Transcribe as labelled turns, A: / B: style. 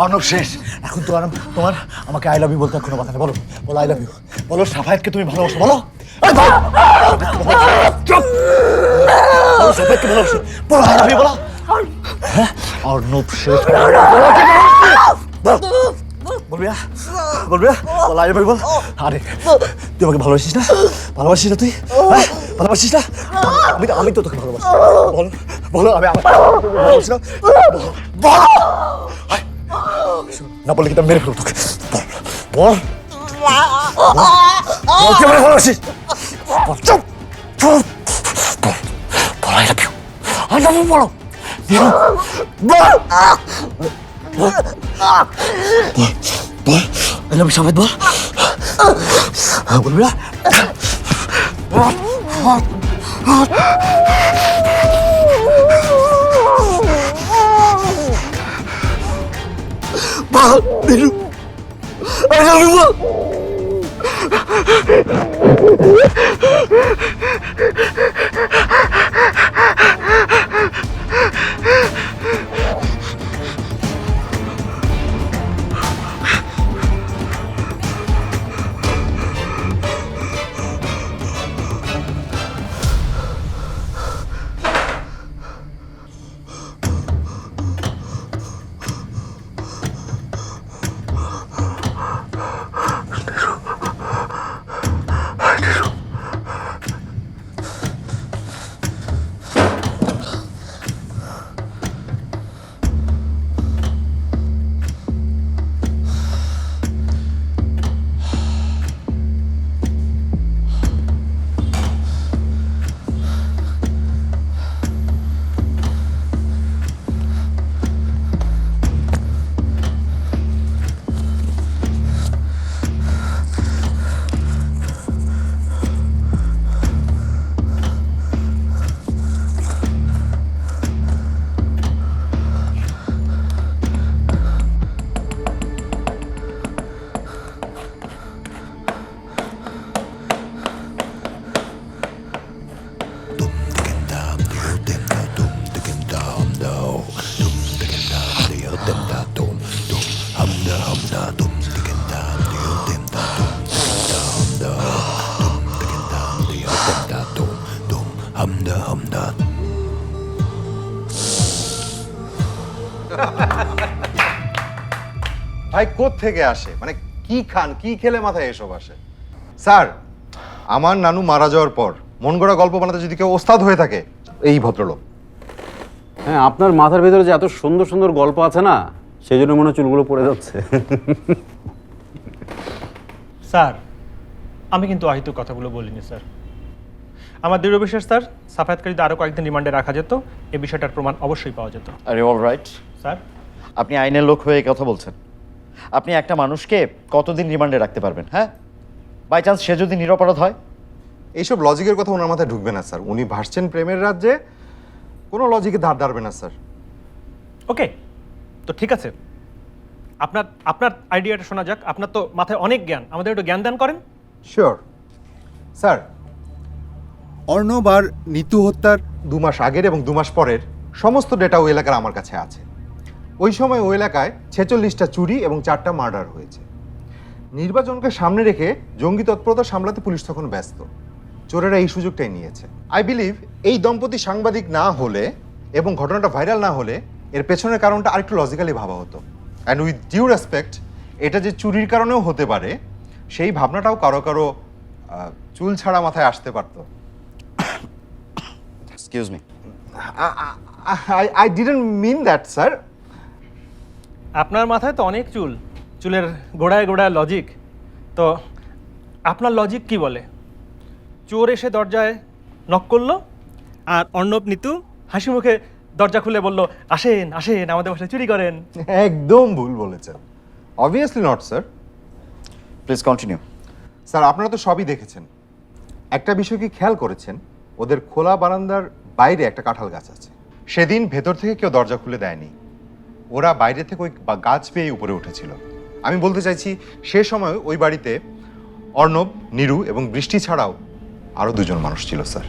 A: অর্ণব শেষ। এখন তো আর তোমার আমাকে আই লাভ ইউ বলতে কোনো কথা নেই। বলো বলো আই লাভ ইউ বলো। সাফায়েতকে তুমি ভালোবাসো বলো। চুপ বলো সাফায়েতকে ভালোবাসো বলো আই লাভ ইউ বলো। হ্যাঁ অর্ণব শেষ। বলবি না বলবি না বল আই লাভ ইউ বল। আরে তুই আমাকে ভালোবাসিস না? ভালোবাসিস না তুই? হ্যাঁ ভালোবাসিস না? আমি তো তোকে ভালোবাসি। বলো বলো আমি ভালোবাসি না বলো। না বলে কিন্তু মেরে ফেলব তোকে। বল বল কে ভালোবাসিস? চুপ চুপ বল I love you. I love you বলো। বল বল আই লাভ ইউ সাফায়েত বল। বলবি না? বল নিরু আই লাভ ইউ বল।
B: ভাই কোথা থেকে আসে? মানে কি খান কি খেলে মাথায় এসব আসে? স্যার আমার নানু মারা যাওয়ার পর মন গড়া গল্প বানাতে যদি কেউ ওস্তাদ হয়ে থাকে এই ভদ্রলোক।
C: হ্যাঁ, আপনার মাথার ভেতরে যে এত সুন্দর সুন্দর গল্প আছে না, সেই জন্য মনে হয় চুলগুলো পড়ে যাচ্ছে।
D: স্যার আমি কিন্তু অহেতুক কথাগুলো বলিনি স্যার। আমার দৃঢ় বিশ্বাস স্যার, সাফায়েতকে যদি আরও কয়েকদিন রিমান্ডে রাখা যেত এই বিষয়টার প্রমাণ অবশ্যই পাওয়া যেত।
E: আরে অল রাইট
D: স্যার
E: আপনি আইনের লোক হয়ে কথা বলছেন। আপনি একটা মানুষকে কতদিন রিমান্ডে রাখতে পারবেন? হ্যাঁ, বাই চান্স সে যদি নিরপরাধ হয়?
B: এইসব লজিকের কথা ওনার মাথায় ঢুকবে না স্যার। উনি ভাসছেন প্রেমের রাজ্যে, কোনো লজিকে ধার ধারবে না স্যার।
D: ওকে তো ঠিক আছে, আপনার আপনার আইডিয়াটা শোনা যাক। আপনার তো মাথায় অনেক জ্ঞান, আমাদের একটু জ্ঞান দান করেন।
B: Sure sir. অর্ণব আর নিতু হত্যার 2 মাস আগের এবং 2 মাস পরের সমস্ত ডেটা ওই এলাকার আমার কাছে আছে। ওই সময় ওই এলাকায় 46টা চুরি এবং 4টা মার্ডার হয়েছে। নির্বাচনকে সামনে রেখে জঙ্গি তৎপরতা সামলাতে পুলিশ তখন ব্যস্ত। চোরেরা এই সুযোগটাই নিয়েছে। আই বিলিভ এই দম্পতি সাংবাদিক না হলে এবং ঘটনাটা ভাইরাল না হলে এর পেছনের কারণটা আরেকটু লজিক্যালি ভাবা হতো। অ্যান্ড উইথ ডিউ রেসপেক্ট, এটা যে চুরির কারণেও হতে পারে সেই ভাবনাটাও কারো কারো চুল ছাড়া মাথায় আসতে পারতো।
E: Excuse me,
B: I didn't mean that, sir.
D: আপনার মাথায় তো অনেক চুল, চুলের গোড়ায় গোড়ায় লজিক। তো আপনার লজিক কি বলে? চোর এসে দরজায় নক করলো আর অর্ণব নিতু হাসি মুখে দরজা খুলে বলল, আসেন আসেন আমাদের বাসায় চুরি করেন।
B: একদম ভুল বলেছেন। Obviously not, sir.
E: Please continue.
B: Sir আপনারা তো সবই দেখেছেন। একটা বিষয় কি খেয়াল করেছেন? ওদের খোলা বারান্দার বাইরে একটা কাঁঠাল গাছ আছে। সেদিন ভেতর থেকে কেউ দরজা খুলে দেয়নি, ওরা বাইরে থেকে ওই গাছ পেয়ে উপরে উঠেছিল। আমি বলতে চাইছি সে সময় ওই বাড়িতে অর্ণব, নীরু এবং বৃষ্টি ছাড়াও আরও 2জন মানুষ ছিল স্যার।